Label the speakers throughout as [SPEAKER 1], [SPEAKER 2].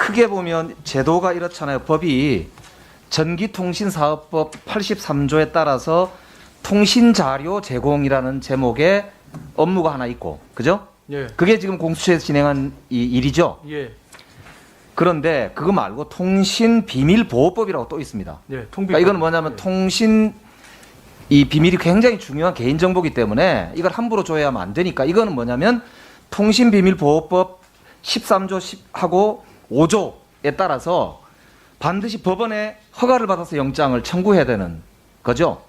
[SPEAKER 1] 크게 보면 제도가 이렇잖아요. 법이 전기통신사업법 83조에 따라서 통신자료 제공이라는 제목의 업무가 하나 있고, 그죠?
[SPEAKER 2] 예.
[SPEAKER 1] 그게 지금 공수처에서 진행한 이 일이죠.
[SPEAKER 2] 예.
[SPEAKER 1] 그런데 그거 말고 통신비밀보호법이라고 또 있습니다.
[SPEAKER 2] 예. 통비.
[SPEAKER 1] 그러니까 이건 뭐냐면 통신 이 비밀이 굉장히 중요한 개인정보이기 때문에 이걸 함부로 조회하면 안 되니까 이거는 뭐냐면 통신비밀보호법 13조 10하고 5조에 따라서 반드시 법원에 허가를 받아서 영장을 청구해야 되는 거죠.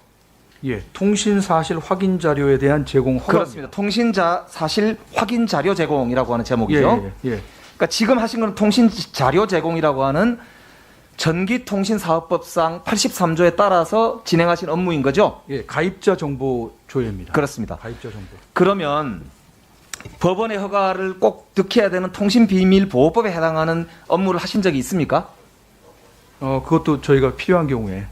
[SPEAKER 2] 예. 통신 사실 확인 자료에 대한 제공 허가.
[SPEAKER 1] 그렇습니다. 통신자 사실 확인 자료 제공이라고 하는 제목이죠.
[SPEAKER 2] 예. 예.
[SPEAKER 1] 그러니까 지금 하신 건 통신 자료 제공이라고 하는 전기통신사업법상 83조에 따라서 진행하신 업무인 거죠.
[SPEAKER 2] 예. 가입자 정보 조회입니다.
[SPEAKER 1] 그렇습니다.
[SPEAKER 2] 가입자 정보.
[SPEAKER 1] 그러면 법원의 허가를 꼭 득해야 되는 통신비밀보호법에 해당하는 업무를 하신 적이 있습니까?
[SPEAKER 2] 그것도 저희가 필요한 경우에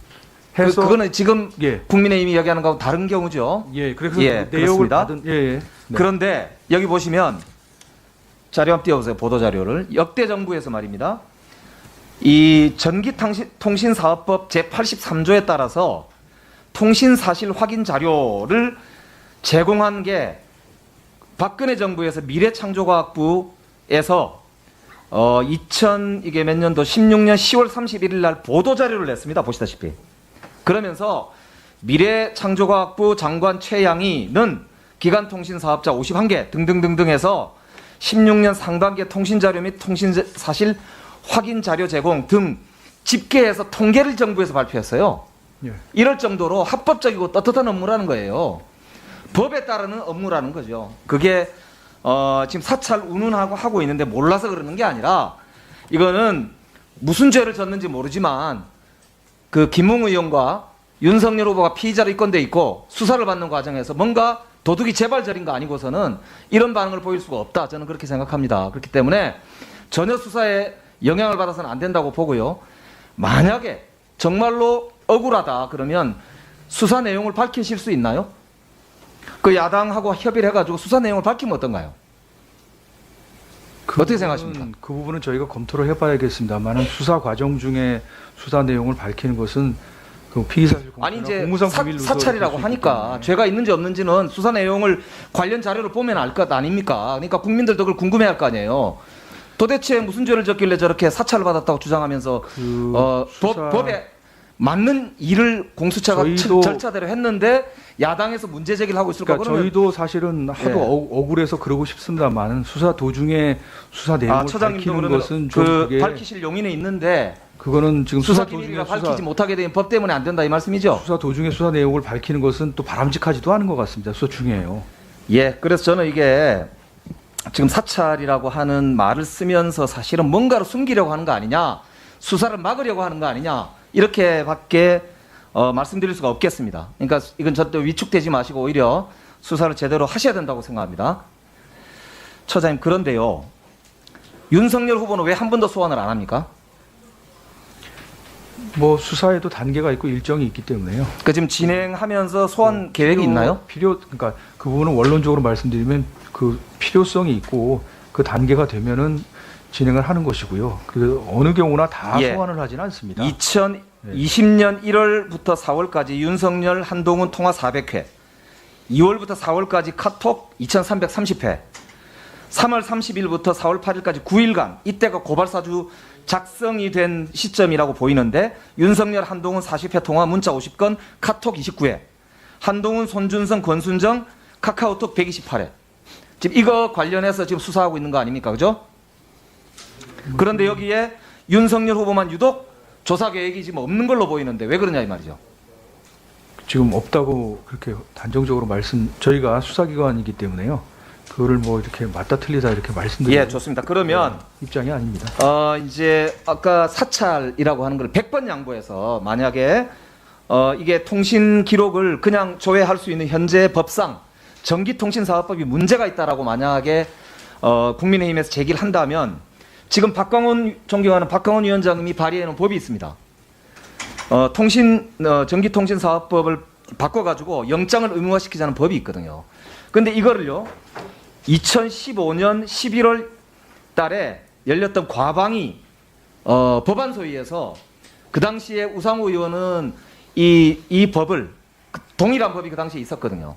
[SPEAKER 2] 해서
[SPEAKER 1] 그거는 지금
[SPEAKER 2] 예.
[SPEAKER 1] 국민의힘이 이야기하는 거하고 다른 경우죠.
[SPEAKER 2] 예. 그래서
[SPEAKER 1] 예,
[SPEAKER 2] 그 내용을
[SPEAKER 1] 그렇습니다.
[SPEAKER 2] 받은 예. 네.
[SPEAKER 1] 그런데 여기 보시면 자료 한번 띄워보세요. 보도자료를. 역대 정부에서 말입니다. 이 전기통신사업법 제83조에 따라서 통신사실 확인 자료를 제공한 게 박근혜 정부에서 미래창조과학부에서 이게 몇 년도 16년 10월 31일 날 보도자료를 냈습니다. 보시다시피. 그러면서 미래창조과학부 장관 최양희는 기간통신사업자 51개 등등등등 해서 16년 상반기의 통신자료 및 통신사실 확인 자료 제공 등 집계해서 통계를 정부에서 발표했어요.
[SPEAKER 2] 예.
[SPEAKER 1] 이럴 정도로 합법적이고 떳떳한 업무라는 거예요. 법에 따르는 업무라는 거죠. 그게 지금 사찰 운운하고 하고 있는데 몰라서 그러는 게 아니라 이거는 무슨 죄를 졌는지 모르지만 그 김웅 의원과 윤석열 후보가 피의자로 입건돼 있고 수사를 받는 과정에서 뭔가 도둑이 재발절인 거 아니고서는 이런 반응을 보일 수가 없다. 저는 그렇게 생각합니다. 그렇기 때문에 전혀 수사에 영향을 받아서는 안 된다고 보고요. 만약에 정말로 억울하다 그러면 수사 내용을 밝히실 수 있나요? 그 야당하고 협의를 해가지고 수사 내용을 밝히면 어떤가요? 어떻게 생각하십니까?
[SPEAKER 2] 그 부분은 저희가 검토를 해봐야겠습니다만 수사 과정 중에 수사 내용을 밝히는 것은 그 피의사실
[SPEAKER 1] 아니
[SPEAKER 2] 공표나
[SPEAKER 1] 이제
[SPEAKER 2] 공무상 비밀
[SPEAKER 1] 사찰이라고 하니까 죄가 있는지 없는지는 수사 내용을 관련 자료를 보면 알 것 아닙니까? 그러니까 국민들도 그걸 궁금해할 거 아니에요. 도대체 무슨 죄를 졌길래 저렇게 사찰을 받았다고 주장하면서
[SPEAKER 2] 수사-
[SPEAKER 1] 법에 맞는 일을 공수처가
[SPEAKER 2] 저희도-
[SPEAKER 1] 절차대로 했는데 야당에서 문제 제기를 하고 있을까?
[SPEAKER 2] 그러니까
[SPEAKER 1] 그러면
[SPEAKER 2] 저희도 사실은 하도
[SPEAKER 1] 예.
[SPEAKER 2] 억울해서 그러고 싶습니다만 수사 도중에 수사 내용을
[SPEAKER 1] 처장님도
[SPEAKER 2] 밝히는
[SPEAKER 1] 그러면
[SPEAKER 2] 것은 좀
[SPEAKER 1] 그
[SPEAKER 2] 그게
[SPEAKER 1] 밝히실 용의는 있는데
[SPEAKER 2] 그거는 지금
[SPEAKER 1] 수사
[SPEAKER 2] 수사 도중에
[SPEAKER 1] 기밀이라 밝히지 못하게 된 법 때문에 안 된다 이 말씀이죠?
[SPEAKER 2] 수사 도중에 수사 내용을 밝히는 것은 또 바람직하지도 않은 것 같습니다. 수사 중에요.
[SPEAKER 1] 예, 그래서 저는 이게 지금 사찰이라고 하는 말을 쓰면서 사실은 뭔가를 숨기려고 하는 거 아니냐, 수사를 막으려고 하는 거 아니냐, 이렇게밖에 말씀드릴 수가 없겠습니다. 그러니까 이건 절대 위축되지 마시고 오히려 수사를 제대로 하셔야 된다고 생각합니다. 처장님, 그런데요, 윤석열 후보는 왜 한 번도 소환을 안 합니까?
[SPEAKER 2] 뭐 수사에도 단계가 있고 일정이 있기 때문에요.
[SPEAKER 1] 그 지금 진행하면서 소환 계획이 있나요?
[SPEAKER 2] 그러니까 그 부분은 원론적으로 말씀드리면 그 필요성이 있고 그 단계가 되면은 진행을 하는 것이고요. 그 어느 경우나 다
[SPEAKER 1] 예.
[SPEAKER 2] 소환을 하지는 않습니다.
[SPEAKER 1] 2020년 1월부터 4월까지 윤석열 한동훈 통화 400회, 2월부터 4월까지 카톡 2330회, 3월 30일부터 4월 8일까지 9일간 이때가 고발사주 작성이 된 시점이라고 보이는데 윤석열 한동훈 40회 통화 문자 50건 카톡 29회, 한동훈 손준성 권순정 카카오톡 128회. 지금 이거 관련해서 지금 수사하고 있는 거 아닙니까? 그죠? 그런데 여기에 윤석열 후보만 유독 조사 계획이 지금 없는 걸로 보이는데 왜 그러냐 이 말이죠.
[SPEAKER 2] 지금 없다고 그렇게 단정적으로 저희가 수사기관이기 때문에요. 그거를 뭐 이렇게 맞다 틀리다 이렇게 말씀드리는
[SPEAKER 1] 예, 좋습니다. 그러면
[SPEAKER 2] 입장이 아닙니다.
[SPEAKER 1] 이제 아까 사찰이라고 하는 걸 100번 양보해서 만약에 이게 통신 기록을 그냥 조회할 수 있는 현재 법상 전기통신사업법이 문제가 있다라고 만약에 국민의힘에서 제기를 한다면 지금 존경하는 박광원 위원장님이 발의해놓은 법이 있습니다. 전기통신사업법을 바꿔가지고 영장을 의무화시키자는 법이 있거든요. 근데 이거를요, 2015년 11월 달에 열렸던 과방위 법안 소위에서 그 당시에 우상호 의원은 이 법을 동일한 법이 그 당시에 있었거든요.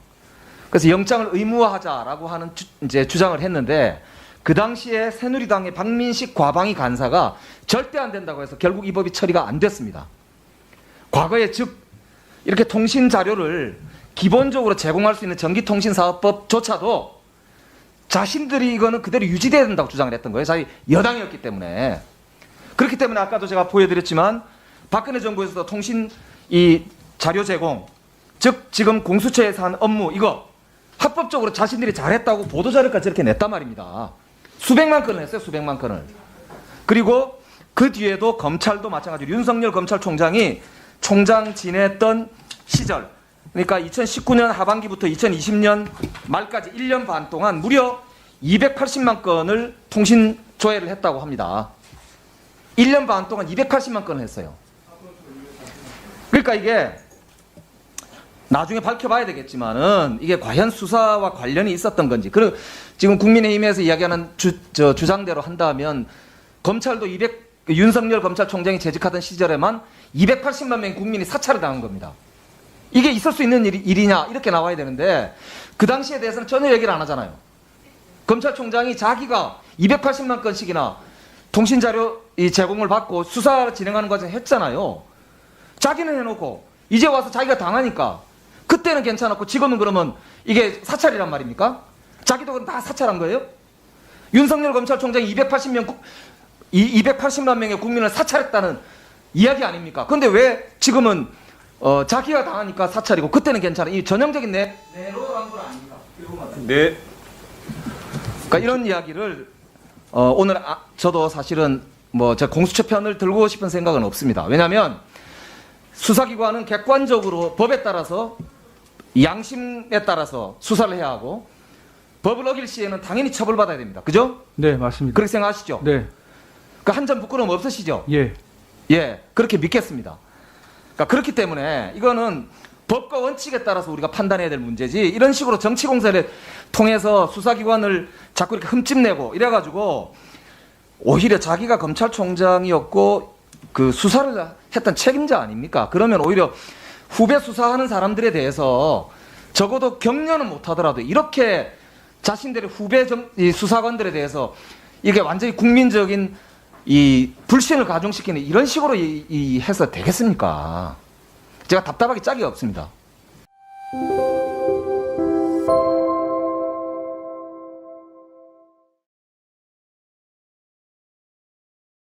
[SPEAKER 1] 그래서 영장을 의무화하자라고 하는 이제 주장을 했는데 그 당시에 새누리당의 박민식 과방위 간사가 절대 안 된다고 해서 결국 이 법이 처리가 안 됐습니다. 과거에 즉 이렇게 통신 자료를 기본적으로 제공할 수 있는 전기통신사업법조차도 자신들이 이거는 그대로 유지돼야 된다고 주장을 했던 거예요. 자기 여당이었기 때문에. 그렇기 때문에 아까도 제가 보여드렸지만 박근혜 정부에서도 통신 이 자료 제공, 즉 지금 공수처에서 한 업무 이거 합법적으로 자신들이 잘했다고 보도자료까지 이렇게 냈단 말입니다. 수백만 건을 했어요. 수백만 건을. 그리고 그 뒤에도 검찰도 마찬가지로 윤석열 검찰총장이 총장 지냈던 시절, 그러니까 2019년 하반기부터 2020년 말까지 1년 반 동안 무려 280만 건을 통신 조회를 했다고 합니다. 1년 반 동안 280만 건을 했어요. 그러니까 이게 나중에 밝혀봐야 되겠지만은 이게 과연 수사와 관련이 있었던 건지. 그리고 지금 국민의힘에서 이야기하는 주장대로 한다면 검찰도 윤석열 검찰총장이 재직하던 시절에만 280만 명의 국민이 사찰을 당한 겁니다. 이게 있을 수 있는 일이냐 이렇게 나와야 되는데 그 당시에 대해서는 전혀 얘기를 안 하잖아요. 검찰총장이 자기가 280만 건씩이나 통신자료 제공을 받고 수사를 진행하는 과정에 했잖아요. 자기는 해놓고 이제 와서 자기가 당하니까 그때는 괜찮았고 지금은 그러면 이게 사찰이란 말입니까? 자기도 다 사찰한 거예요? 윤석열 검찰총장이 280만 명의 국민을 사찰했다는 이야기 아닙니까? 그런데 왜 지금은 자기가 당하니까 사찰이고 그때는 괜찮아. 이 전형적인 내로란 건 아닙니까?
[SPEAKER 3] 네.
[SPEAKER 1] 그러니까 이런 이야기를 오늘 저도 사실은 제가 공수처 편을 들고 싶은 생각은 없습니다. 왜냐하면 수사기관은 객관적으로 법에 따라서 양심에 따라서 수사를 해야 하고 법을 어길 시에는 당연히 처벌받아야 됩니다. 그죠?
[SPEAKER 2] 네, 맞습니다.
[SPEAKER 1] 그렇게 생각하시죠?
[SPEAKER 2] 네,
[SPEAKER 1] 그 한 점 부끄러움 없으시죠?
[SPEAKER 2] 예,
[SPEAKER 1] 예, 그렇게 믿겠습니다. 그러니까 그렇기 때문에 이거는 법과 원칙에 따라서 우리가 판단해야 될 문제지 이런 식으로 정치 공세를 통해서 수사기관을 자꾸 이렇게 흠집내고 이래가지고 오히려 자기가 검찰총장이었고 그 수사를 했던 책임자 아닙니까? 그러면 오히려 후배 수사하는 사람들에 대해서 적어도 격려는 못하더라도 이렇게 자신들의 후배 이 수사관들에 대해서 이게 완전히 국민적인 이 불신을 가중시키는 이런 식으로 해서 되겠습니까? 제가 답답하기 짝이 없습니다.